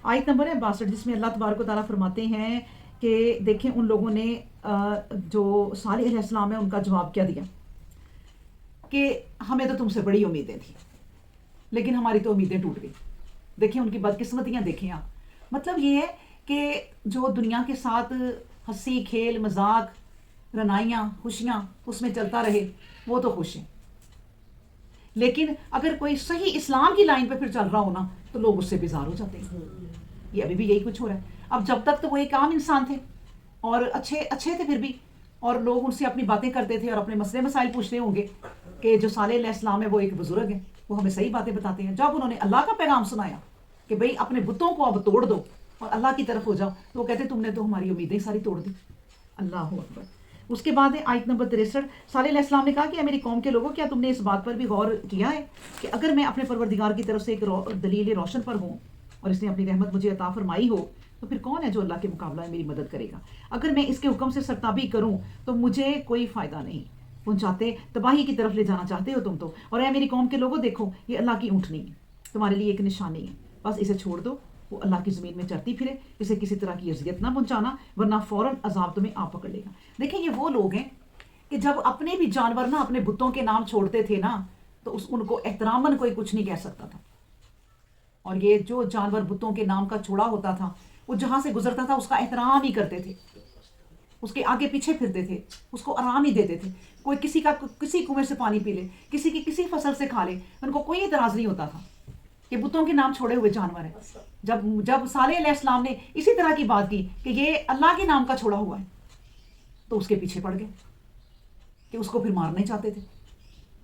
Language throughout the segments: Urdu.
آیت نمبر ہے 62 جس میں اللہ تبارک و تعالیٰ فرماتے ہیں کہ دیکھیں ان لوگوں نے جو صالح علیہ السلام ہے ان کا جواب کیا دیا کہ ہمیں تو تم سے بڑی امیدیں تھیں لیکن ہماری تو امیدیں ٹوٹ گئی. دیکھیں ان کی بدقسمتیاں دیکھیں آپ. مطلب یہ ہے کہ جو دنیا کے ساتھ ہنسی کھیل مذاق رنائیاں خوشیاں اس میں چلتا رہے وہ تو خوش ہیں، لیکن اگر کوئی صحیح اسلام کی لائن پہ پھر چل رہا ہو نا تو لوگ اس سے بیزار ہو جاتے ہیں. یہ ابھی بھی یہی کچھ ہو رہا ہے. اب جب تک تو وہ ایک عام انسان تھے اور اچھے تھے پھر بھی، اور لوگ ان سے اپنی باتیں کرتے تھے اور اپنے مسئلے مسائل پوچھتے ہوں گے کہ جو صالح علیہ السلام ہے وہ ایک بزرگ ہیں، وہ ہمیں صحیح باتیں بتاتے ہیں. جب انہوں نے اللہ کا پیغام سنایا کہ بھئی اپنے بتوں کو اب توڑ دو اور اللہ کی طرف ہو جاؤ، تو وہ کہتے تم نے تو ہماری امیدیں ساری توڑ دی. اللہ اکبر. اس کے بعد ہے آیت نمبر 63. صالح علیہ السلام نے کہا کہ اے میری قوم کے لوگوں، کیا تم نے اس بات پر بھی غور کیا ہے کہ اگر میں اپنے پروردگار کی طرف سے ایک دلیل روشن پر ہوں اور اس نے اپنی رحمت مجھے عطا فرمائی ہو تو پھر کون ہے جو اللہ کے مقابلہ میں میری مدد کرے گا؟ اگر میں اس کے حکم سے سرتابی کروں تو مجھے کوئی فائدہ نہیں پہنچاتے، تباہی کی طرف لے جانا چاہتے ہو تم تو. اور اے میری قوم کے لوگوں دیکھو، یہ اللہ کی اونٹنی ہے، تمہارے لیے ایک نشانی ہے، بس اسے چھوڑ دو، وہ اللہ کی زمین میں چرتی پھرے، اسے کسی طرح کی اذیت نہ پہنچانا ورنہ فوراً عذاب تمہیں آ پکڑ لے گا. دیکھیں یہ وہ لوگ ہیں کہ جب اپنے بھی جانور نا اپنے بتوں کے نام چھوڑتے تھے نا تو ان کو احتراماً کوئی کچھ نہیں کہہ سکتا تھا. اور یہ جو جانور بتوں کے نام کا چھوڑا ہوتا تھا وہ جہاں سے گزرتا تھا اس کا احترام ہی کرتے تھے، اس کے آگے پیچھے پھرتے تھے، اس کو آرام ہی دیتے تھے. کوئی کسی کنویں سے پانی پی لے، کسی کی کسی فصل سے کھا لے، ان کو کوئی اعتراض نہیں ہوتا تھا کہ بتوں کے نام چھوڑے ہوئے جانور ہیں. جب صالح علیہ السلام نے اسی طرح کی بات کی کہ یہ اللہ کے نام کا چھوڑا ہوا ہے تو اس کے پیچھے پڑ گئے کہ اس کو پھر مارنا چاہتے تھے.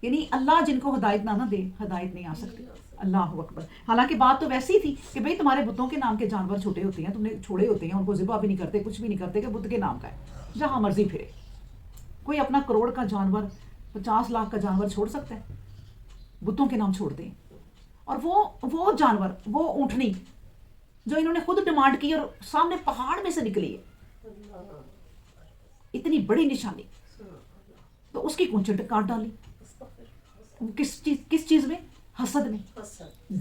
یعنی اللہ جن کو ہدایت نہ دے ہدایت نہیں آ سکتی. اللہ اکبر. حالانکہ بات تو ویسی تھی کہ بھئی تمہارے بتوں کے نام کے جانور چھوٹے ہوتے ہیں، تم نے چھوڑے ہوتے ہیں، ان کو ذبح بھی نہیں کرتے، کچھ بھی نہیں کرتے کہ بت کے نام کا ہے، جہاں مرضی پھرے. کوئی اپنا کروڑ کا جانور 50 لاکھ کا جانور چھوڑ سکتا ہے؟ بتوں کے نام چھوڑتے ہیں. اور وہ جانور، وہ اونٹنی جو انہوں نے خود ڈیمانڈ کی اور سامنے پہاڑ میں سے نکلی ہے، اتنی بڑی نشانی، تو اس کی کونچٹ کاٹ ڈالی. کس چیز میں؟ حسد میں،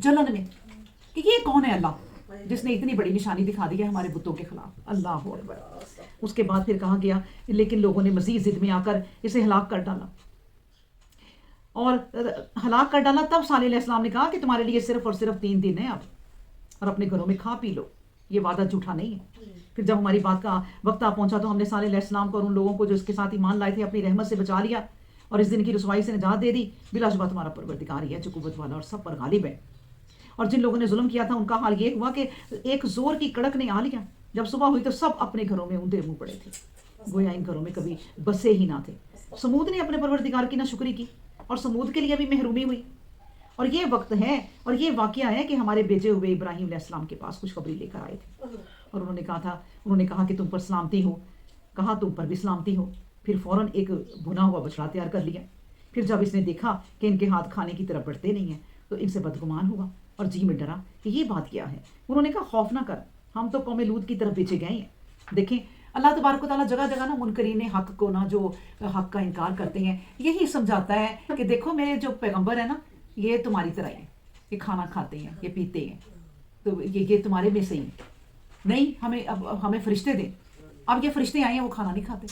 جلن میں، کہ یہ کون ہے اللہ جس نے اتنی بڑی نشانی دکھا دی ہے ہمارے بتوں کے خلاف. اللہ اکبر. اس کے بعد پھر کہا گیا لیکن لوگوں نے مزید ضد میں آ کر اسے ہلاک کر ڈالا. اور ہلاک کر ڈالا تب صالح علیہ السلام نے کہا کہ تمہارے لیے صرف اور صرف 3 دن ہیں اب، اور اپنے گھروں میں کھا پی لو، یہ وعدہ جھوٹا نہیں ہے. پھر جب ہماری بات کا وقت آ پہنچا تو ہم نے صالح علیہ السلام کو اور ان لوگوں کو جو اس کے ساتھ ایمان لائے تھے اپنی رحمت سے بچا لیا اور اس دن کی رسوائی سے نجات دے دی. بلا شبہ تمہارا پروردگار ہی ہے جو قوت والا اور سب پر غالب ہے. اور جن لوگوں نے ظلم کیا تھا ان کا حال یہ ہوا کہ ایک زور کی کڑک نے آ لیا. جب صبح ہوئی تو سب اپنے گھروں میں اوندے منہ پڑے تھے، گویا ان گھروں میں کبھی بسے ہی نہ تھے. سمود نے اپنے پروردگار کی ناشکری کی اور سمود کے لیے بھی محرومی ہوئی. اور یہ وقت ہے اور یہ واقعہ ہے کہ ہمارے بھیجے ہوئے ابراہیم علیہ السلام کے پاس خوشخبری لے کر آئے تھے اور انہوں نے کہا کہ تم پر سلامتی ہو. کہا تم پر بھی سلامتی ہو. پھر فوراً ایک بھنا ہوا بچڑا تیار کر لیا. پھر جب اس نے دیکھا کہ ان کے ہاتھ کھانے کی طرف بڑھتے نہیں ہیں تو ان سے بدگمان ہوا اور جی میں ڈرا کہ یہ بات کیا ہے. انہوں نے کہا خوف نہ کر، ہم تو قوم لوط کی طرف بیچے گئے ہیں. دیکھیں اللہ تبارک و تعالیٰ جگہ جگہ نا منکرین حق کو نا جو حق کا انکار کرتے ہیں یہی سمجھاتا ہے کہ دیکھو میرے جو پیغمبر ہے نا یہ تمہاری طرح ہیں، یہ کھانا کھاتے ہیں، یہ پیتے ہیں، تو یہ تمہارے میں سے ہی نہیں. ہمیں فرشتے دیں. اب یہ فرشتے آئے ہیں وہ کھانا نہیں کھاتے،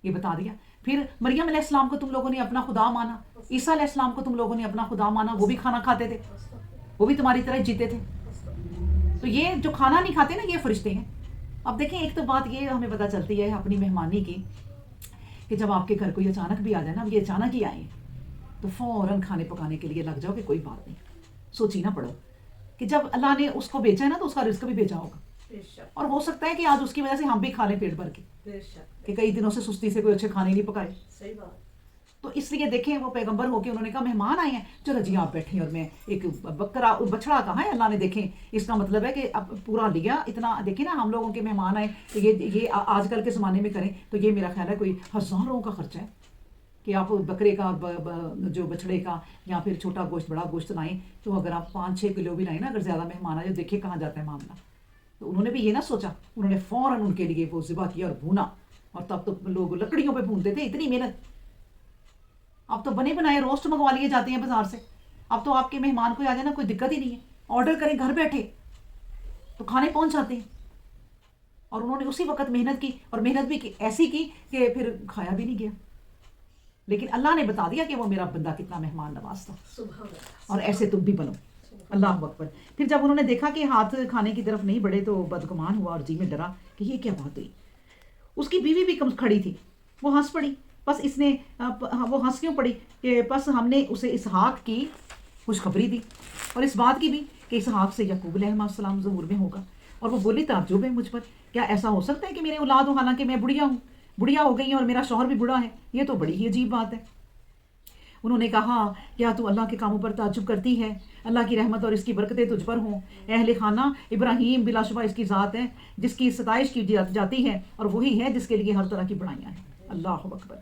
یہ بتا دیا. پھر مریم علیہ السلام کو تم لوگوں نے اپنا خدا مانا، عیسیٰ علیہ السلام کو تم لوگوں نے اپنا خدا مانا، وہ بھی کھانا کھاتے تھے، وہ بھی تمہاری طرح جیتے تھے. تو یہ جو کھانا نہیں کھاتے نا یہ فرشتے ہیں. اب دیکھیں ایک تو بات یہ ہمیں پتہ چلتی ہے اپنی مہمانی کی کہ جب آپ کے گھر کوئی اچانک بھی آ جائے نا، اب یہ اچانک ہی آئے تو فوراً کھانے پکانے کے لیے لگ جاؤ کہ کوئی بات نہیں. سوچی نہ پڑو کہ جب اللہ نے اس کو بیچا ہے نا تو اس کا رزق بھی بھیجا ہوگا، اور ہو سکتا ہے کہ آج اس کی وجہ سے ہم بھی کھا لیں پیٹ بھر کے، کہ کئی دنوں سے سستی سے کوئی اچھے کھانے نہیں پکائے. صحیح بات. تو اس لیے دیکھیں وہ پیغمبر ہو کے انہوں نے کہا مہمان آئے ہیں، چلو جی آپ بیٹھیں اور میں ایک بچڑا کہا ہے اللہ نے. دیکھیں اس کا مطلب ہے کہ اب پورا لیا اتنا. دیکھیں نا ہم لوگوں کے مہمان آئے تو یہ آج کل کے زمانے میں کریں تو یہ میرا خیال ہے کوئی ہزاروں کا خرچہ ہے کہ آپ بکرے کا جو بچڑے کا یا پھر چھوٹا گوشت بڑا گوشت لائیں تو اگر آپ 5-6 کلو بھی لائیں نا، اگر زیادہ مہمان آئے دیکھیں کہاں جاتا ہے معاملہ. تو انہوں نے بھی یہ نہ سوچا، انہوں نے فوراً ان کے لیے وہ ذبح کیا اور بھونا. اور تب تو لوگ لکڑیوں پہ بھونتے تھے، اتنی محنت. اب تو بنے بنائے روسٹ منگوا لیے جاتے ہیں بازار سے. اب تو آپ کے مہمان کو آ جائے نا کوئی دقت ہی نہیں ہے، آرڈر کریں گھر بیٹھے. تو کھانے پہنچ جاتے ہیں. اور انہوں نے اسی وقت محنت کی, اور محنت بھی ایسی کی کہ پھر کھایا بھی نہیں گیا. لیکن اللہ نے بتا دیا کہ وہ میرا بندہ کتنا مہمان نواز تھا, اور ایسے تم بھی بنو. اللہ اکبر. پھر جب انہوں نے دیکھا کہ ہاتھ کھانے کی طرف نہیں بڑھے تو بدگمان ہوا اور جی میں ڈرا کہ یہ کیا بات ہوئی. اس کی بیوی بھی کھڑی تھی, وہ ہنس پڑی. بس اس نے وہ ہنس کیوں پڑی کہ بس ہم نے اسے اسحاق کی خوشخبری دی, اور اس بات کی بھی کہ اسحاق سے یعقوب علیہ السلام ظہور میں ہوگا. اور وہ بولی تعجب ہے مجھ پر, کیا ایسا ہو سکتا ہے کہ میرے اولاد ہوں حالانکہ میں بڑھیا ہو گئی ہوں اور میرا شوہر بھی بوڑھا ہے؟ یہ تو بڑی ہی عجیب بات ہے. انہوں نے کہا کیا تو اللہ کے کاموں پر تعجب کرتی ہے؟ اللہ کی رحمت اور اس کی برکتیں تجھ پر ہوں. اہل خانہ ابراہیم بلا شبہ اس کی ذات ہے جس کی ستائش کی جاتی ہے, اور وہی ہے جس کے لیے ہر طرح کی بڑائیاں ہیں. اللہ اکبر.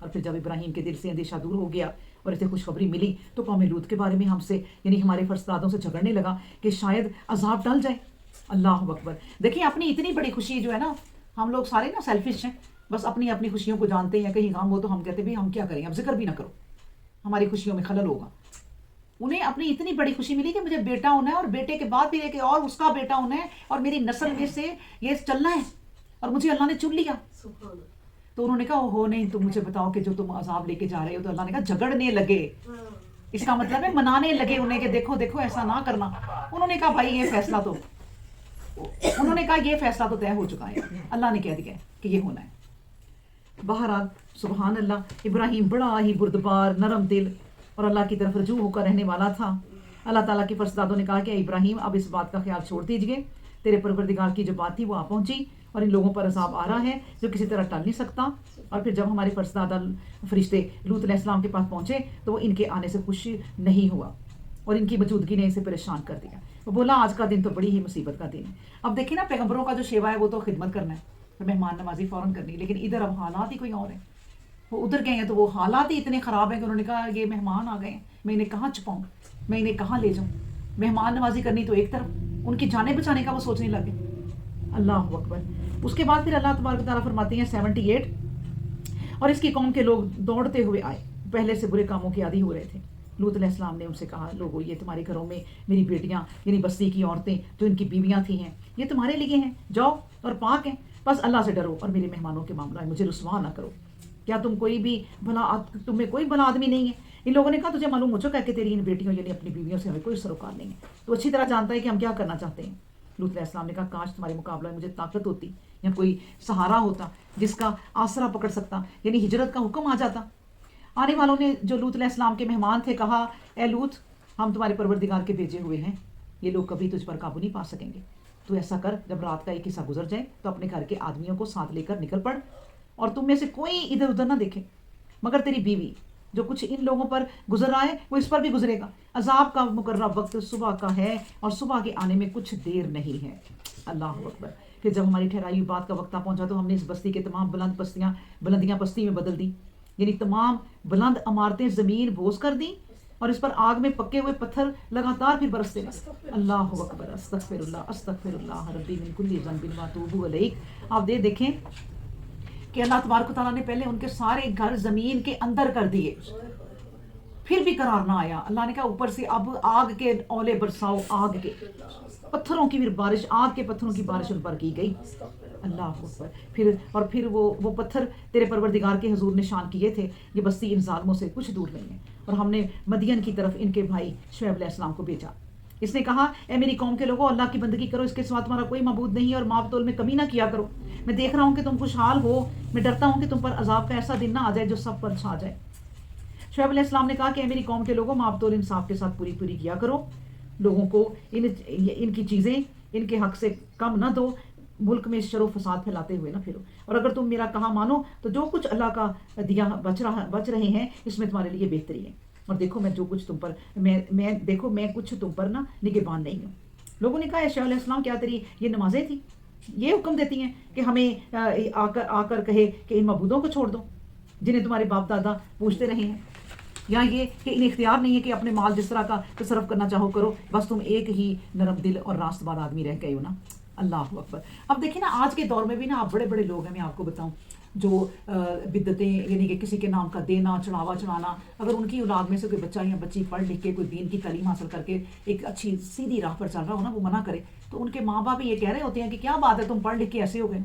اور پھر جب ابراہیم کے دل سے اندیشہ دور ہو گیا اور اسے خوشخبری ملی تو قوم لوط کے بارے میں ہم سے یعنی ہمارے فرزندوں سے جھگڑنے لگا کہ شاید عذاب ٹل جائے. اللہ اکبر. دیکھیں اپنی اتنی بڑی خوشی جو ہے نا, ہم لوگ سارے نا سیلفش ہیں, بس اپنی اپنی خوشیوں کو جانتے ہیں. کہیں غم ہو تو ہم کہتے ہیں ہم کیا کریں, اب ذکر بھی نہ کرو, ہماری خوشیوں میں خلل ہوگا. انہیں اپنی اتنی بڑی خوشی ملی کہ مجھے بیٹا ہونا ہے, اور بیٹے کے بعد پھر ایک اور اس کا بیٹا ہونا ہے, اور میری نسل میں سے یہ چلنا ہے, اور مجھے اللہ نے چن لیا. تو انہوں نے کہا ہو نہیں, تم مجھے بتاؤ کہ جو تم عذاب لے کے جا رہے ہو. تو اللہ نے کہا جھگڑنے لگے, اس کا مطلب ہے منانے لگے انہیں کہ دیکھو دیکھو ایسا نہ کرنا. انہوں نے کہا بھائی یہ فیصلہ تو طے ہو چکا ہے, اللہ نے کہہ دیا کہ یہ ہونا ہے. بہرحال سبحان اللہ, ابراہیم بڑا ہی بردبار نرم دل اور اللہ کی طرف رجوع ہو کر رہنے والا تھا. اللہ تعالیٰ کے فرزندوں نے کہا کہ ابراہیم اب اس بات کا خیال چھوڑ دیجئے, تیرے پروردگار کی جو بات تھی وہ آ پہنچی, اور ان لوگوں پر عذاب آ رہا ہے جو کسی طرح ٹل نہیں سکتا. اور پھر جب ہمارے فرزندہ فرشتے لوط علیہ السلام کے پاس پہنچے تو وہ ان کے آنے سے خوش نہیں ہوا, اور ان کی موجودگی نے اسے پریشان کر دیا. وہ بولا آج کا دن تو بڑی ہی مصیبت کا دن ہے. اب دیکھیں نا, پیغمبروں کا جو شیوا ہے وہ تو خدمت کرنا ہے, مہمان نوازی فوراً کرنی, لیکن ادھر اب حالات ہی کوئی اور ہیں. وہ ادھر گئے ہیں تو وہ حالات ہی اتنے خراب ہیں کہ انہوں نے کہا یہ مہمان آ گئے ہیں, میں انہیں کہاں چھپاؤں, میں انہیں کہاں لے جاؤں. مہمان نوازی کرنی تو ایک طرف, ان کی جانیں بچانے کا وہ سوچنے لگے. اللہ اکبر. اس کے بعد پھر اللہ تبارک تعالیٰ فرماتے ہیں 78, اور اس کی قوم کے لوگ دوڑتے ہوئے آئے, پہلے سے برے کاموں کے عادی ہو رہے تھے. لوط علیہ السلام نے ان سے کہا لوگو یہ تمہارے گھروں میں میری بیٹیاں یعنی بستی کی عورتیں جو ان کی بیویاں تھی ہیں یہ تمہارے لیے ہیں, جاؤ اور پاک ہیں, بس اللہ سے ڈرو اور میرے مہمانوں کے معاملہ میں مجھے رسوا نہ کرو. کیا تم میں کوئی بھلا آدمی نہیں ہے؟ ان لوگوں نے کہا تجھے معلوم ہو چکا ہے کہ تیری ان بیٹیوں یعنی اپنی بیویوں سے ہمیں کوئی سروکار نہیں ہے, تو اچھی طرح جانتا ہے کہ ہم کیا کرنا چاہتے ہیں. لوط علیہ السلام نے کہا کاش تمہارے مقابلہ میں مجھے طاقت ہوتی یا کوئی سہارا ہوتا جس کا آسرا پکڑ سکتا, یعنی ہجرت کا حکم آ جاتا. آنے والوں نے جو لوط علیہ السلام کے مہمان تھے کہا اے لوط ہم تمہارے پروردگار کے بھیجے ہوئے ہیں, یہ لوگ کبھی تجھ پر قابو نہیں پا سکیں گے. تو ایسا کر جب رات کا ایک حصہ گزر جائے تو اپنے گھر کے آدمیوں کو ساتھ لے کر نکل پڑ, اور تم میں سے کوئی ادھر ادھر نہ دیکھے مگر تیری بیوی. جو کچھ ان لوگوں پر گزر رہا ہے وہ اس پر بھی گزرے گا. عذاب کا مقررہ وقت صبح کا ہے اور صبح کے آنے میں کچھ دیر نہیں ہے. اللہ اکبر. پھر جب ہماری ٹھہرائی بات کا وقت پہنچا تو ہم نے اس بستی کے تمام بلندیاں پستی میں بدل دی, یعنی تمام بلند عمارتیں زمین بوس کر دیں, اور اس پر آگ میں پکے ہوئے پتھر لگاتار پھر برستے رہے. اللہ اکبر. استغفر اللہ ربی من کل ذنب واتوب الیہ. آپ دیکھیں کہ اللہ تبارک و تعالیٰ نے پہلے ان کے سارے گھر زمین کے اندر کر دیے, پھر بھی قرار نہ آیا. اللہ نے کہا اوپر سے اب آگ کے اولے برساؤ, آگ کے پتھروں کی بارش, آگ کے پتھروں کی بارش ان پر کی گئی. اللہ اکبر. پھر وہ پتھر تیرے پروردگار کے حضور نشان کیے تھے, یہ بستی ان ظالموں سے کچھ دور نہیں ہے. اور ہم نے مدین کی طرف ان کے بھائی شعیب علیہ السلام کو بھیجا. اس نے کہا اے میری قوم کے لوگوں اللہ کی بندگی کرو, اس کے سوا تمہارا کوئی معبود نہیں ہے, اور ماپ تول میں کمی نہ کیا کرو. میں دیکھ رہا ہوں کہ تم خوشحال ہو, میں ڈرتا ہوں کہ تم پر عذاب کا ایسا دن نہ آ جائے جو سب پر چھا جائے. شعیب علیہ السلام نے کہا کہ اے میری قوم کے لوگوں ماپ تول انصاف کے ساتھ پوری کیا کرو, لوگوں کو ان کی چیزیں ان کے حق سے کم نہ دو, ملک میں شر و فساد پھیلاتے ہوئے نہ پھرو, اور اگر تم میرا کہا مانو تو جو کچھ اللہ کا دیا بچ رہے ہیں اس میں تمہارے لیے بہتری ہے. اور دیکھو میں جو کچھ تم پر میں کچھ تم پر نہ نگہبان نہیں ہوں. لوگوں نے کہا اے شعیب علیہ السلام کیا تیری یہ نمازیں تھی یہ حکم دیتی ہیں کہ ہمیں آ کر کہے کہ ان معبودوں کو چھوڑ دو جنہیں تمہارے باپ دادا پوچھتے رہے ہیں, یا یہ کہ انہیں اختیار نہیں ہے کہ اپنے مال جس طرح کا تصرف کرنا چاہو کرو, بس تم ایک ہی نرم دل اور راست بار آدمی رہ گئے ہو نا. اللہ اکبر. اب دیکھیں نا آج کے دور میں بھی نا آپ بڑے لوگ ہیں, میں آپ کو بتاؤں جو بدعتیں یعنی کہ کسی کے نام کا دینا چڑھاوا چڑھانا, اگر ان کی اولاد میں سے کوئی بچہ یا بچی پڑھ لکھ کے کوئی دین کی تعلیم حاصل کر کے ایک اچھی سیدھی راہ پر چل رہا ہو نا, وہ منع کرے تو ان کے ماں باپ یہ کہہ رہے ہوتے ہیں کہ کیا بات ہے تم پڑھ لکھ کے ایسے ہو گئے,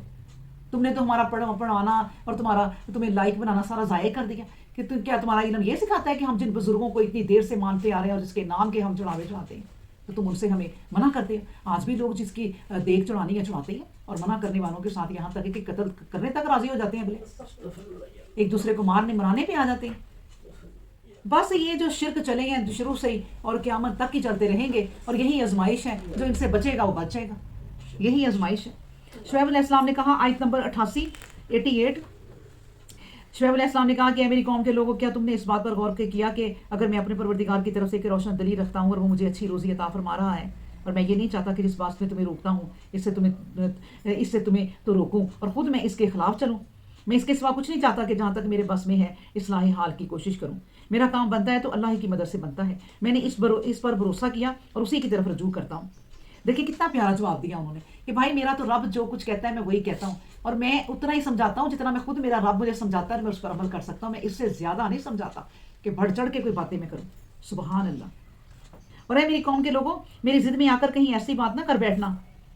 تم نے تو ہمارا پڑھانا اور تمہیں لائق بنانا سارا ضائع کر دیا, کہ کیا تمہارا علم یہ سکھاتا ہے کہ ہم جن بزرگوں کو اتنی دیر سے مانتے آ رہے ہیں اور جس کے نام کے ہم چڑھاوے چڑھاتے ہیں تو تم ان سے ہمیں منع کرتے ہیں. آج بھی لوگ جس کی دیکھ چڑھانی ہے چڑھاتے ہیں, اور منع کرنے والوں کے ساتھ یہاں تک کہ قتل کرنے تک راضی ہو جاتے ہیں, بلے ایک دوسرے کو مارنے مرانے پہ آ جاتے ہیں. بس یہ جو شرک چلے ہیں شروع سے ہی اور قیامت تک ہی چلتے رہیں گے, اور یہی آزمائش ہے, جو ان سے بچے گا وہ بچ جائے گا, یہی آزمائش ہے. شعیب علیہ السلام نے کہا, آیت نمبر 88, شعیب علیہ السلام نے کہا کہ اے میری قوم کے لوگوں, کیا تم نے اس بات پر غور کیا کہ اگر میں اپنے پروردگار کی طرف سے ایک روشن دلیل رکھتا ہوں اور وہ مجھے اچھی روزی عطا فرما رہا ہے, اور میں یہ نہیں چاہتا کہ جس بات میں تمہیں روکتا ہوں اس سے تمہیں تو روکوں اور خود میں اس کے خلاف چلوں. میں اس کے سوا کچھ نہیں چاہتا کہ جہاں تک میرے بس میں ہے اصلاح حال کی کوشش کروں. میرا کام بنتا ہے تو اللہ کی مدد سے بنتا ہے. میں نے اس پر بھروسہ کیا اور اسی کی طرف رجوع کرتا ہوں. دیکھیں کتنا پیارا جواب دیا انہوں نے کہ بھائی میرا تو رب جو کچھ کہتا ہے میں وہی کہتا ہوں, اور میں اتنا ہی سمجھاتا ہوں جتنا میں خود میرا رب مجھے سمجھاتا ہے, میں اس پر عمل کر سکتا ہوں. میں اس سے زیادہ نہیں سمجھاتا کہ بڑھ چڑھ کے کوئی باتیں میں کروں. سبحان اللہ. اور اے میری قوم کے لوگوں, میری ضد میں آ کر کہیں ایسی بات نہ کر بیٹھنا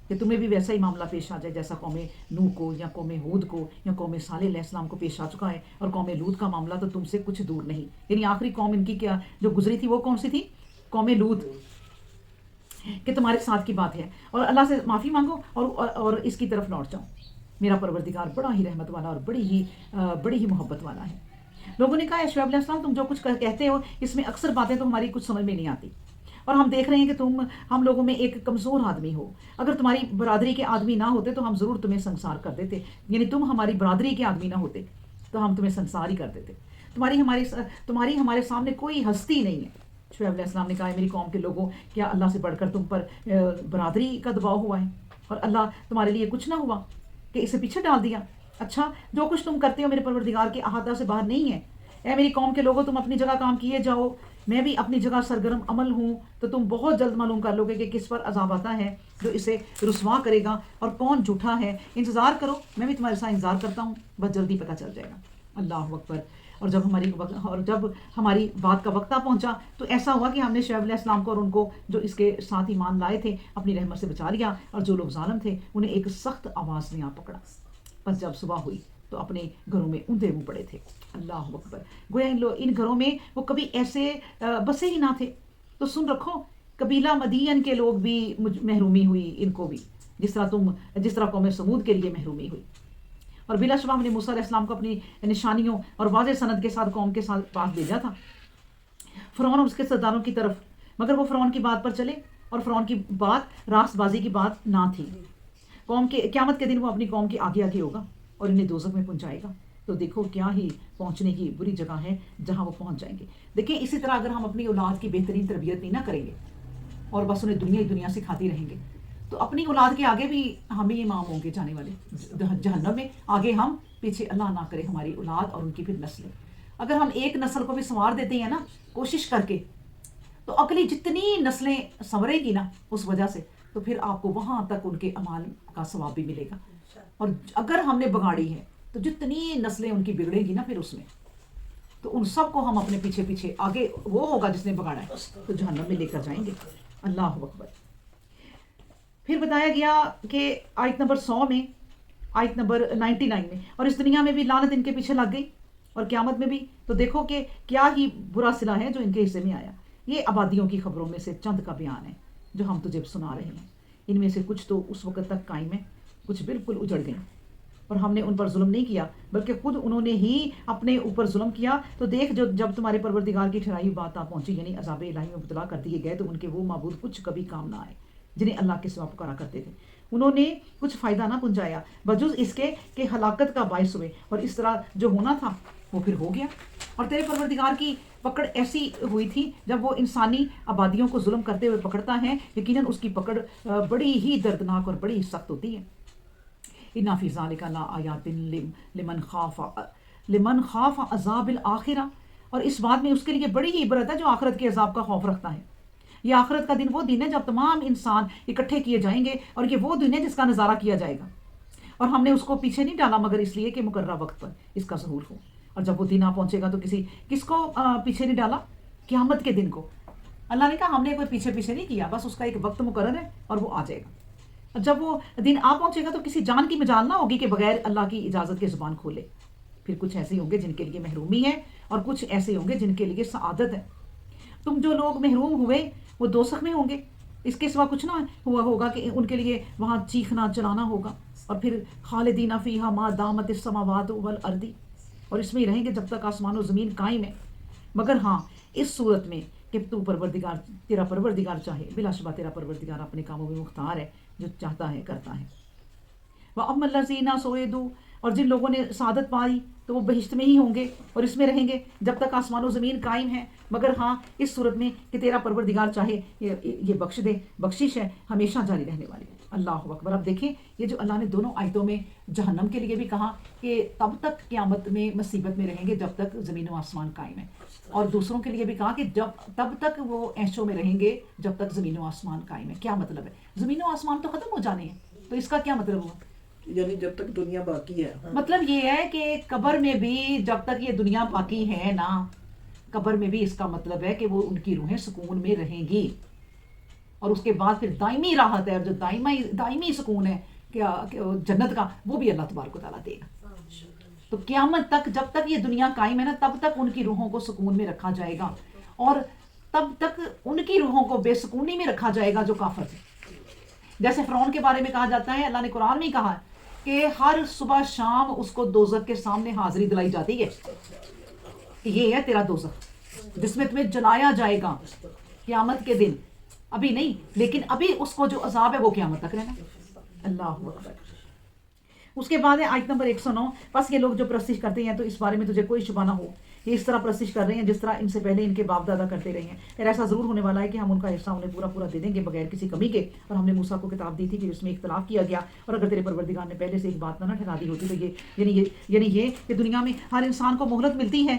کہ تمہیں بھی ویسا ہی معاملہ پیش آ جائے جیسا قوم نوح کو یا قوم ہود کو یا قوم صالح علیہ السلام کو پیش آ چکا ہے. اور قوم لوط کا معاملہ تو تم سے کچھ دور نہیں. یعنی آخری قوم ان کی کیا جو گزری تھی وہ کون سی تھی؟ قوم لوط, کہ تمہارے ساتھ کی بات ہے, اور اللہ سے معافی مانگو اور اس کی طرف لوٹ جاؤ. میرا پروردگار بڑا ہی رحمت والا اور بڑی ہی محبت والا ہے. لوگوں نے کہا اے شعیب علیہ السلام, تم جو کچھ کہتے ہو اس میں اکثر باتیں تو ہماری کچھ سمجھ میں نہیں آتی, اور ہم دیکھ رہے ہیں کہ تم ہم لوگوں میں ایک کمزور آدمی ہو. اگر تمہاری برادری کے آدمی نہ ہوتے تو ہم ضرور تمہیں سنسار کر دیتے. یعنی تم ہماری برادری کے آدمی نہ ہوتے تو ہم تمہیں سنسار ہی کر دیتے. تمہاری ہمارے سامنے کوئی ہستی نہیں ہے. شعیب علیہ السلام نے کہا میری قوم کے لوگوں, کیا اللہ سے بڑھ کر تم پر برادری کا دباؤ ہوا ہے اور اللہ تمہارے لیے کچھ نہ ہوا کہ اسے پیچھے ڈال دیا؟ اچھا, جو کچھ تم کرتے ہو میرے پروردگار کے احاطہ سے باہر نہیں ہے. اے میری قوم کے لوگوں, تم اپنی جگہ کام کیے جاؤ, میں بھی اپنی جگہ سرگرم عمل ہوں, تو تم بہت جلد معلوم کر لو گے کہ کس پر عذاب آتا ہے جو اسے رسوا کرے گا اور کون جھوٹا ہے. انتظار کرو, میں بھی تمہارے ساتھ انتظار کرتا ہوں, بس جلدی پتہ چل جائے گا. اللہ اکبر. اور جب ہماری بات کا وقت پہنچا تو ایسا ہوا کہ ہم نے شعیب علیہ السلام کو اور ان کو جو اس کے ساتھ ایمان لائے تھے اپنی رحمت سے بچا لیا, اور جو لوگ ظالم تھے انہیں ایک سخت آواز نے آ پکڑا. بس جب صبح ہوئی تو اپنے گھروں میں اوندے منہ پڑے تھے. اللہ اکبر. گویا ان گھروں میں وہ کبھی ایسے بسے ہی نہ تھے. تو سن رکھو, قبیلہ مدین کے لوگ بھی محرومی ہوئی ان کو بھی, جس طرح قوم سمود کے لیے محرومی ہوئی. اور بلا شبہ ہم نے موسیٰ علیہ السلام کو اپنی نشانیوں اور واضح سند کے ساتھ قوم کے ساتھ پاس بھیجا تھا, فرعون اور اس کے سرداروں کی طرف, مگر وہ فرعون کی بات پر چلے, اور فرعون کی بات راست بازی کی بات نہ تھی. قوم کے قیامت کے دن وہ اپنی قوم کے آگے آگے ہوگا اور انہیں دوزخ میں پہنچائے گا. تو دیکھو کیا ہی پہنچنے کی بری جگہ ہے جہاں وہ پہنچ جائیں گے. دیکھیں اسی طرح اگر ہم اپنی اولاد کی بہترین تربیت نہیں نہ کریں گے اور بس انہیں دنیا ہی دنیا سکھاتے رہیں گے, تو اپنی اولاد کے آگے بھی ہم ہی امام ہوں گے جانے والے جہنم میں. آگے ہم, پیچھے اللہ نہ کرے ہماری اولاد اور ان کی پھر نسلیں. اگر ہم ایک نسل کو بھی سنوار دیتے ہیں نا کوشش کر کے, تو اگلی جتنی نسلیں سنورے گی نا اس وجہ سے, تو پھر آپ کو وہاں تک ان کے اعمال کا ثواب بھی ملے گا. اور اگر ہم نے بگاڑی ہے تو جتنی نسلیں ان کی بگڑے گی نا پھر اس میں, تو ان سب کو ہم اپنے پیچھے پیچھے, آگے وہ ہوگا جس نے بگاڑا ہے تو جہنم میں لے کر جائیں گے. اللہ اکبر. پھر بتایا گیا کہ آیت نمبر 100 میں, آیت نمبر 99 میں, اور اس دنیا میں بھی لعنت ان کے پیچھے لگ گئی اور قیامت میں بھی. تو دیکھو کہ کیا ہی برا صلہ ہے جو ان کے حصے میں آیا. یہ آبادیوں کی خبروں میں سے چند کا بیان ہے جو ہم تجھے سنا رہے ہیں. ان میں سے کچھ تو اس وقت تک قائم ہیں, کچھ بالکل اجڑ گئیں, اور ہم نے ان پر ظلم نہیں کیا بلکہ خود انہوں نے ہی اپنے اوپر ظلم کیا. تو دیکھ جب تمہارے پروردگار کی ٹھہرائی بات آ پہنچی, یعنی عذاب الہی میں مبتلا کر دیے گئے, تو ان کے وہ معبود کچھ کبھی کام نہ آئے جنہیں اللہ کے سوا پکارا کرتے تھے. انہوں نے کچھ فائدہ نہ پہنچایا بجز اس کے کہ ہلاکت کا باعث ہوئے, اور اس طرح جو ہونا تھا وہ پھر ہو گیا. اور تیرے پروردگار کی پکڑ ایسی ہوئی تھی جب وہ انسانی آبادیوں کو ظلم کرتے ہوئے پکڑتا ہے, یقیناً اس کی پکڑ بڑی ہی دردناک اور بڑی ہی سخت ہوتی ہے. اِنَّ فِي ذَلِكَ لَآيَاتٍ لِمَنْ خَافَ عَذَابَ الْآخِرَةِ. اور اس بات میں اس کے لیے بڑی ہی عبرت ہے جو آخرت کے عذاب کا خوف رکھتا ہے. یہ آخرت کا دن وہ دن ہے جب تمام انسان اکٹھے کیے جائیں گے, اور یہ وہ دن ہے جس کا نظارہ کیا جائے گا. اور ہم نے اس کو پیچھے نہیں ڈالا مگر اس لیے کہ مقررہ وقت پر اس کا ظہور ہو. اور جب وہ دن آ پہنچے گا تو کس کو پیچھے نہیں ڈالا؟ قیامت کے دن کو. اللہ نے کہا ہم نے کوئی پیچھے نہیں کیا, بس اس کا ایک وقت مقرر ہے اور وہ آ جائے گا. جب وہ دن آ پہنچے گا تو کسی جان کی مجال نہ ہوگی کہ بغیر اللہ کی اجازت کے زبان کھولے. پھر کچھ ایسے ہوں گے جن کے لیے محرومی ہے اور کچھ ایسے ہوں گے جن کے لیے سعادت ہے. تم جو لوگ محروم ہوئے وہ دوزخ میں ہوں گے، اس کے سوا کچھ نہ ہوا ہوگا کہ ان کے لیے وہاں چیخنا چلانا ہوگا. اور پھر خالدین فیہا ما دامت السماوات والارض، اور اس میں ہی رہیں گے جب تک آسمان و زمین قائم ہے. مگر ہاں اس صورت میں کہ تیرا پروردگار چاہے. بلا شبہ تیرا پروردگار اپنے کاموں میں مختار ہے، جو چاہتا ہے کرتا ہے. وَأَمَّا الَّذِينَ سُعِدُوا، اور جن لوگوں نے سعادت پائی تو وہ بہشت میں ہی ہوں گے اور اس میں رہیں گے جب تک آسمان و زمین قائم ہے. مگر ہاں اس صورت میں کہ تیرا پروردگار چاہے یہ بخش دے. بخشش ہے ہمیشہ جاری رہنے والی. اللہ اکبر. اب دیکھیں یہ جو اللہ نے دونوں آیتوں میں جہنم کے لیے بھی کہا کہ تب تک قیامت میں مصیبت میں رہیں گے جب تک زمین و آسمان قائم ہے، اور دوسروں کے لیے بھی کہا کہ تب تک وہ عیشوں میں رہیں گے جب تک زمین و آسمان قائم ہے. کیا مطلب ہے؟ زمین و آسمان تو ختم ہو جانے ہیں، تو اس کا کیا مطلب ہوا؟ یعنی جب تک دنیا باقی ہے. مطلب یہ ہے کہ قبر میں بھی جب تک یہ دنیا باقی ہے نا، قبر میں بھی اس کا مطلب ہے کہ وہ ان کی روحیں سکون میں رہیں گی، اور اس کے بعد پھر دائمی راحت ہے، اور جو دائمی سکون ہے کہ جنت کا، وہ بھی اللہ تبارک و تعالیٰ دے گا. تو قیامت تک جب تک یہ دنیا قائم ہے نا، تب تک ان کی روحوں کو سکون میں رکھا جائے گا، اور تب تک ان کی روحوں کو بے سکونی میں رکھا جائے گا جو کافر تھے. جیسے فرعون کے بارے میں کہا جاتا ہے، اللہ نے قرآن میں کہا کہ ہر صبح شام اس کو دوزخ کے سامنے حاضری دلائی جاتی ہے کہ یہ ہے تیرا دوزخ جس میں تمہیں جلایا جائے گا قیامت کے دن. ابھی نہیں، لیکن ابھی اس کو جو عذاب ہے وہ قیامت تک رہنا. اللہ اکبر. اس کے بعد ہے آیت نمبر 109. بس یہ لوگ جو پرستش کرتے ہیں تو اس بارے میں تجھے کوئی شبہ نہ ہو، یہ اس طرح پرستش کر رہے ہیں جس طرح ان سے پہلے ان کے باپ دادا کرتے رہے ہیں. پھر ایسا ضرور ہونے والا ہے کہ ہم ان کا حصہ انہیں پورا پورا دے دیں گے بغیر کسی کمی کے. اور ہم نے موسیٰ کو کتاب دی تھی کہ اس میں اختلاف کیا گیا، اور اگر تیرے پروردگار نے پہلے سے ایک بات نہ ٹھہرا دی ہوتی تو یہ کہ دنیا میں ہر انسان کو مہلت ملتی ہے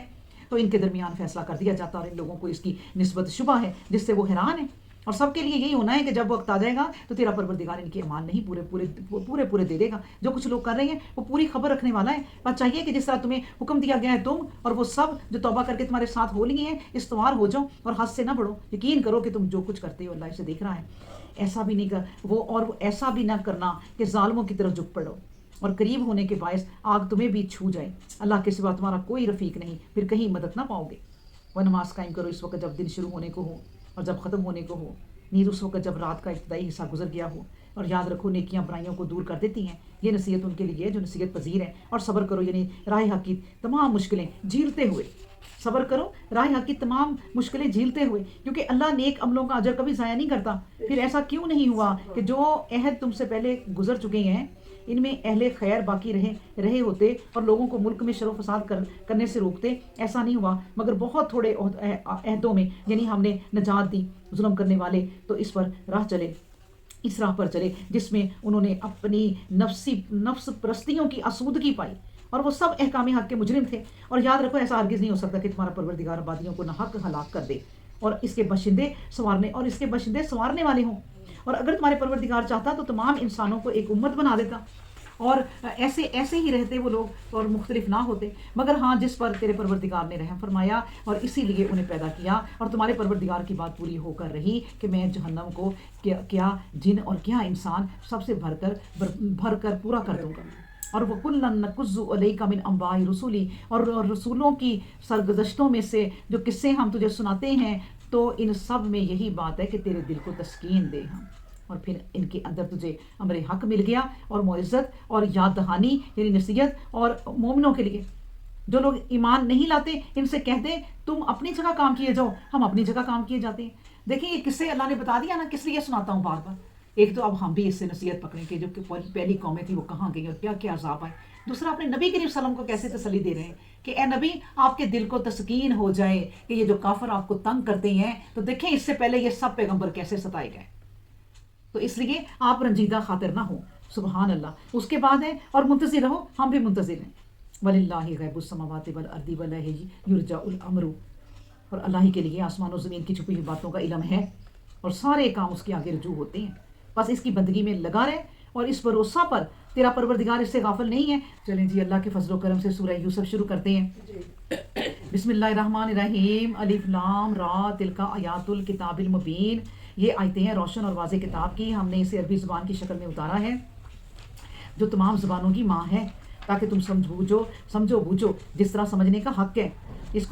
تو ان کے درمیان فیصلہ کر دیا جاتا، اور ان لوگوں کو اس کی نسبت شبہ ہے جس سے وہ حیران ہے. اور سب کے لیے یہی ہونا ہے کہ جب وقت آ جائے گا تو تیرا پروردگار ان کے اعمال نہیں پورے دے دے گا. جو کچھ لوگ کر رہے ہیں وہ پوری خبر رکھنے والا ہے. بس چاہیے کہ جس طرح تمہیں حکم دیا گیا ہے تم اور وہ سب جو توبہ کر کے تمہارے ساتھ ہو لیے ہیں استوار ہو جاؤ اور حد سے نہ بڑھو. یقین کرو کہ تم جو کچھ کرتے ہو اللہ اسے دیکھ رہا ہے. ایسا بھی نہیں وہ ایسا بھی نہ کرنا کہ ظالموں کی طرف جھک پڑو اور قریب ہونے کے باعث آگ تمہیں بھی چھو جائے. اللہ کے سوا تمہارا کوئی رفیق نہیں، پھر کہیں مدد نہ پاؤ گے. وہ نماز قائم کرو اس وقت جب دن شروع ہونے کو ہو اور جب ختم ہونے کو ہو، نیز اس وقت جب رات کا ابتدائی حصہ گزر گیا ہو. اور یاد رکھو نیکیاں برائیوں کو دور کر دیتی ہیں. یہ نصیحت ان کے لیے ہے جو نصیحت پذیر ہیں. اور صبر کرو، یعنی راہ حق کی تمام مشکلیں جھیلتے ہوئے. صبر کرو راہ حق کی تمام مشکلیں جھیلتے ہوئے، کیونکہ اللہ نیک عملوں کا اجر کبھی ضائع نہیں کرتا. پھر ایسا کیوں نہیں ہوا کہ جو عہد تم سے پہلے گزر چکے ہیں ان میں اہل خیر باقی رہے ہوتے اور لوگوں کو ملک میں شر و فساد کرنے سے روکتے. ایسا نہیں ہوا، مگر بہت تھوڑے عہدوں میں یعنی ہم نے نجات دی. ظلم کرنے والے تو اس راہ پر چلے جس میں انہوں نے اپنی نفس پرستیوں کی آسودگی پائی، اور وہ سب احکام حق کے مجرم تھے. اور یاد رکھو ایسا ہرگز نہیں ہو سکتا کہ تمہارا پروردگار آبادیوں کو ناحق ہلاک کر دے اور اس کے باشندے سنوارنے والے ہوں. اور اگر تمہارے پروردگار چاہتا تو تمام انسانوں کو ایک امت بنا دیتا اور ایسے ہی رہتے وہ لوگ اور مختلف نہ ہوتے. مگر ہاں جس پر تیرے پروردگار نے رحم فرمایا اور اسی لیے انہیں پیدا کیا، اور تمہارے پروردگار کی بات پوری ہو کر رہی کہ میں جہنم کو کیا جن اور کیا انسان سب سے بھر کر پورا کر دوں گا. اور وہ کُلًا نَقُصُّ عَلَيْكَ مِنْ أَنْبَاءِ رُسُلِي، اور رسولوں کی سرگزشتوں میں سے جو قصے ہم تجھے سناتے ہیں تو ان سب میں یہی بات ہے کہ تیرے دل کو تسکین دے ہم. اور پھر ان کے اندر تجھے امر حق مل گیا اور معزت اور یاد دہانی یعنی نصیحت. اور مومنوں کے لیے جو لوگ ایمان نہیں لاتے ان سے کہتے تم اپنی جگہ کام کیے جاؤ، ہم اپنی جگہ کام کیے جاتے ہیں. دیکھیں یہ قصے اللہ نے بتا دیا نا، کس لیے سناتا ہوں بار بار. ایک تو اب ہم بھی اس سے نصیحت پکڑیں کہ جو کہ پہلی قومیں تھی وہ کہاں گئی اور کیا کیا عذاب آئے. دوسرا اپنے نبی کریم صلی اللہ علیہ وسلم کو کیسے تسلی دے رہے ہیں کہ اے نبی آپ کے دل کو تسکین ہو جائے کہ یہ جو کافر آپ کو تنگ کرتے ہیں تو دیکھیں اس سے پہلے یہ سب پیغمبر کیسے ستائے گئے، تو اس لیے آپ رنجیدہ خاطر نہ ہو. سبحان اللہ. اس کے بعد ہے اور منتظر رہو، ہم بھی منتظر ہیں. وَلِلَّهِ غَيْبُ السَّمَاوَاتِ وَالْأَرْضِ وَإِلَيْهِ يُرْجَعُ الْأَمْرُ، اور اللہ ہی کے لیے آسمان و زمین کی چھپی ہوئی باتوں کا علم ہے اور سارے کام اس کے آگے رجوع ہوتے ہیں. بس اس کی بندگی میں لگا رہے اور اس بھروسہ پر تیرا پروردگار اس سے غافل نہیں ہے. چلیں جی اللہ کے فضل و کرم سے سورہ یوسف شروع کرتے ہیں. بسم اللہ الرحمن الرحیم. الف لام را تلک آیات الکتاب المبین یہ آیتیں ہیں روشن اور واضح کتاب کی، ہم نے اسے عربی زبان کی شکل میں اتارا ہے جو تمام زبانوں کی ماں ہے، تاکہ تم سمجھو بوجھو جس طرح سمجھنے کا حق ہے۔ اس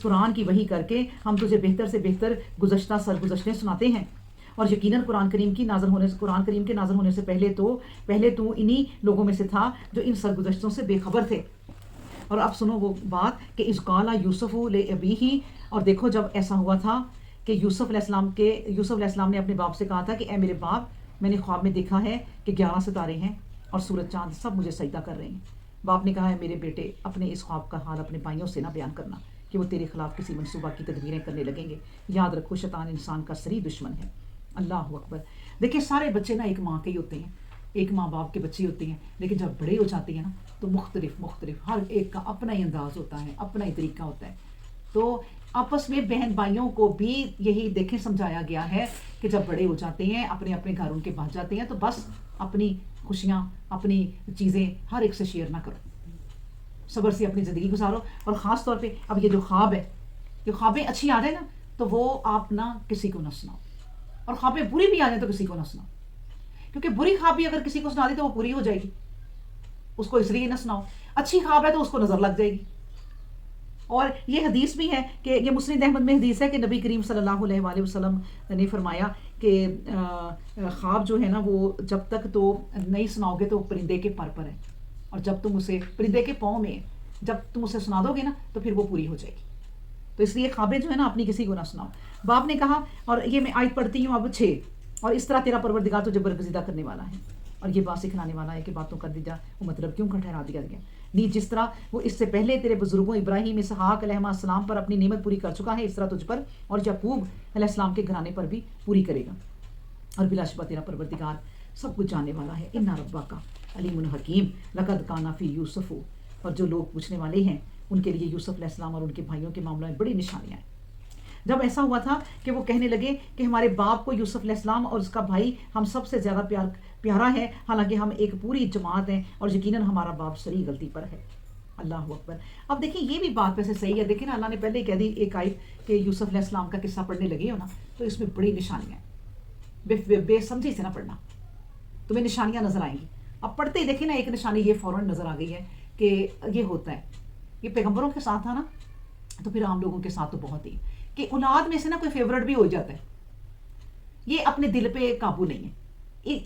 قرآن کی وحی کر کے ہم تجھے بہتر سے بہتر گزشتہ سرگزشتیں سناتے ہیں، اور یقیناً قرآن کریم کے نازل ہونے سے پہلے تو انہی لوگوں میں سے تھا جو ان سرگزشتوں سے بے خبر تھے۔ اور اب سنو وہ بات کہ اذ قال یوسف لابیہ، اور دیکھو جب ایسا ہوا تھا کہ یوسف علیہ السلام نے اپنے باپ سے کہا تھا کہ اے میرے باپ، میں نے خواب میں دیکھا ہے کہ 11 ستارے ہیں اور سورج چاند سب مجھے سجدہ کر رہے ہیں۔ باپ نے کہا ہے میرے بیٹے، اپنے اس خواب کا حال اپنے بھائیوں سے نہ بیان کرنا کہ وہ تیرے خلاف کسی منصوبہ کی تدبیریں کرنے لگیں گے۔ یاد رکھو شیطان انسان کا صریح دشمن ہے۔ اللہ اکبر۔ دیکھیں سارے بچے نا ایک ماں کے ہی ہوتے ہیں، ایک ماں باپ کے بچے ہوتے ہیں، لیکن جب بڑے ہو جاتے ہیں نا تو مختلف ہر ایک کا اپنا ہی انداز ہوتا ہے، اپنا ہی طریقہ ہوتا ہے۔ تو آپس میں بہن بھائیوں کو بھی یہی دیکھیں سمجھایا گیا ہے کہ جب بڑے ہو جاتے ہیں، اپنے اپنے گھر ان کے بھاگ جاتے ہیں، تو بس اپنی خوشیاں، اپنی چیزیں ہر ایک سے شیئر نہ کرو، صبر سے اپنی زندگی گزارو۔ اور خاص طور پہ اب یہ جو خواب ہے، جو خوابیں اچھی آ جائیں نا تو وہ آپ نہ کسی کو نہ سناؤ، اور خوابیں بری بھی آ جائیں تو کسی کو نہ سناؤ، کیونکہ بری خواب بھی اگر کسی کو سنا دی تو وہ پوری ہو جائے گی، اس کو اس لیے نہ سناؤ۔ اچھی خواب ہے تو اس کو نظر لگ جائے گی۔ اور یہ حدیث بھی ہے کہ یہ مسند احمد میں حدیث ہے کہ نبی کریم صلی اللہ علیہ وآلہ وسلم نے فرمایا کہ خواب جو ہے نا وہ جب تک تو نہیں سناؤ گے تو پرندے کے پر ہے، اور جب تم اسے پرندے کے پاؤں میں جب تم اسے سنا دو گے نا تو پھر وہ پوری ہو جائے گی۔ تو اس لیے خوابیں جو ہے نا اپنی کسی کو نہ سناؤ۔ باپ نے کہا، اور یہ میں آیت پڑھتی ہوں اب 6، اور اس طرح تیرا پروردگار تجھے برگزیدہ کرنے والا ہے اور یہ بات سکھلانے والا ہے کہ باتوں کا دیجا وہ مطلب کیوں کا ٹھہرا دیا گیا، نہیں جس طرح وہ اس سے پہلے تیرے بزرگوں ابراہیم اسحاق علیہ السلام پر اپنی نعمت پوری کر چکا ہے، اس طرح تجھ پر اور یعقوب علیہ السلام کے گھرانے پر بھی پوری کرے گا، اور بلا شبہ تیرا پروردگار سب کچھ جاننے والا ہے۔ ان ربک علیم حکیم لقد کان فی یوسف، اور جو لوگ پوچھنے والے ہیں ان کے لیے یوسف علیہ السلام اور ان کے بھائیوں کے معاملہ میں بڑی نشانیاں ہیں۔ جب ایسا ہوا تھا کہ وہ کہنے لگے کہ ہمارے باپ کو یوسف علیہ السلام اور اس کا بھائی ہم سب سے زیادہ پیارا ہے، حالانکہ ہم ایک پوری جماعت ہیں اور یقیناً ہمارا باپ صریح غلطی پر ہے۔ اللہ اکبر۔ اب دیکھیں یہ بھی بات ویسے صحیح ہے، دیکھیں نا اللہ نے پہلے ہی کہہ دی ایک آیت کہ یوسف علیہ السلام کا قصہ پڑھنے لگے ہو نا تو اس میں بڑی نشانیاں ہیں، بے سمجھی سے نہ پڑھنا، تمہیں نشانیاں نظر آئیں گی۔ اب پڑھتے ہی دیکھیں نا ایک نشانی یہ فوراً نظر آ گئی ہے کہ یہ ہوتا ہے، یہ پیغمبروں کے ساتھ تھا نا تو پھر عام لوگوں کے ساتھ تو بہت ہی، کہ اولاد میں سے نا کوئی فیورٹ بھی ہو جاتا ہے، یہ اپنے دل پہ قابو نہیں ہے،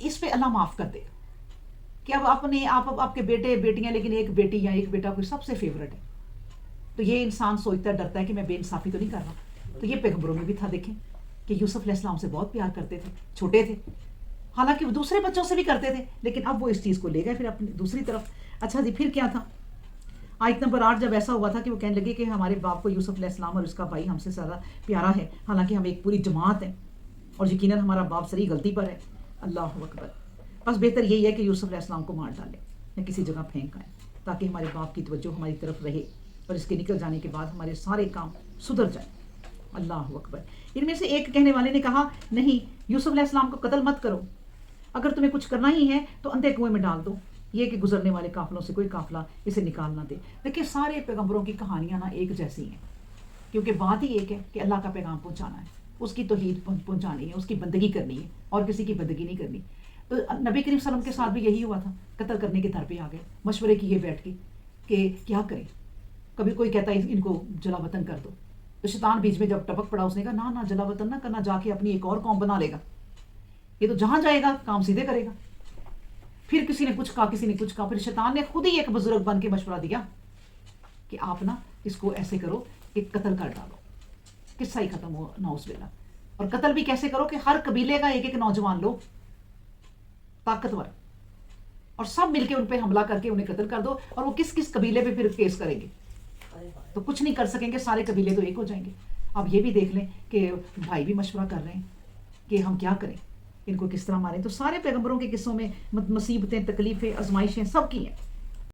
اس پہ اللہ معاف کر دے گا کہ اب آپ کے بیٹے بیٹیاں، لیکن ایک بیٹی یا ایک بیٹا کوئی سب سے فیورٹ ہے، تو یہ انسان سوچتا ڈرتا ہے کہ میں بے انصافی تو نہیں کر رہا۔ تو یہ پیغمبروں میں بھی تھا، دیکھیں کہ یوسف علیہ السلام سے بہت پیار کرتے تھے، چھوٹے تھے، حالانکہ وہ دوسرے بچوں سے بھی کرتے تھے، لیکن اب وہ اس چیز کو لے گئے پھر اپنی دوسری طرف۔ اچھا جی پھر کیا تھا؟ آیت نمبر 8، جب ایسا ہوا تھا کہ وہ کہنے لگے کہ ہمارے باپ کو یوسف علیہ السلام اور اس کا بھائی ہم سے زیادہ پیارا ہے، حالانکہ ہم ایک پوری جماعت ہیں اور یقیناً ہمارا باپ صریح غلطی پر ہے۔ اللہ اکبر۔ بس بہتر یہی ہے کہ یوسف علیہ السلام کو مار ڈالیں یا کسی جگہ پھینک آئیں تاکہ ہمارے باپ کی توجہ ہماری طرف رہے اور اس کے نکل جانے کے بعد ہمارے سارے کام سدھر جائیں۔ اللہ اکبر۔ ان میں سے ایک کہنے والے نے کہا نہیں، یوسف علیہ السلام کو قتل مت کرو، اگر تمہیں کچھ کرنا ہی ہے تو اندھے کنویں میں ڈال دو، یہ کہ گزرنے والے قافلوں سے کوئی قافلہ اسے نکال نہ دے۔ دیکھیں سارے پیغمبروں کی کہانیاں نا ایک جیسی ہیں، کیونکہ بات ہی ایک ہے کہ اللہ کا پیغام پہنچانا ہے، اس کی توحید پہنچانی ہے، اس کی بندگی کرنی ہے اور کسی کی بندگی نہیں کرنی۔ تو نبی کریم صلی اللہ علیہ وسلم کے ساتھ بھی یہی ہوا تھا، قتل کرنے کے در پہ آ گئے، مشورے کیے بیٹھ کے کہ کیا کریں، کبھی کوئی کہتا ہے ان کو جلا وطن کر دو، تو شیطان بیچ میں جب ٹپک پڑا اس نے کہا نہ جلا وطن نہ کرنا، جا کے اپنی ایک اور قوم بنا لے گا، یہ تو جہاں جائے گا کام سیدھے کرے گا۔ پھر کسی نے کچھ کہا، کسی نے کچھ کہا، پھر شیطان نے خود ہی ایک بزرگ بن کے مشورہ دیا کہ آپ نا اس کو ایسے کرو کہ قتل کر ڈالو، قصہ ہی ختم ہو نعوذ باللہ۔ اور قتل بھی کیسے کرو کہ ہر قبیلے کا ایک ایک نوجوان لو طاقتور اور سب مل کے ان پہ حملہ کر کے انہیں قتل کر دو، اور وہ کس کس قبیلے پہ پھر کیس کریں گے تو کچھ نہیں کر سکیں گے، سارے قبیلے تو ایک ہو جائیں گے۔ اب یہ بھی دیکھ لیں کہ بھائی بھی مشورہ کر رہے ہیں کہ ہم کیا کریں، ان کو کس طرح ماریں۔ تو سارے پیغمبروں کے قصوں میں مصیبتیں، تکلیفیں، آزمائشیں سب کی ہیں۔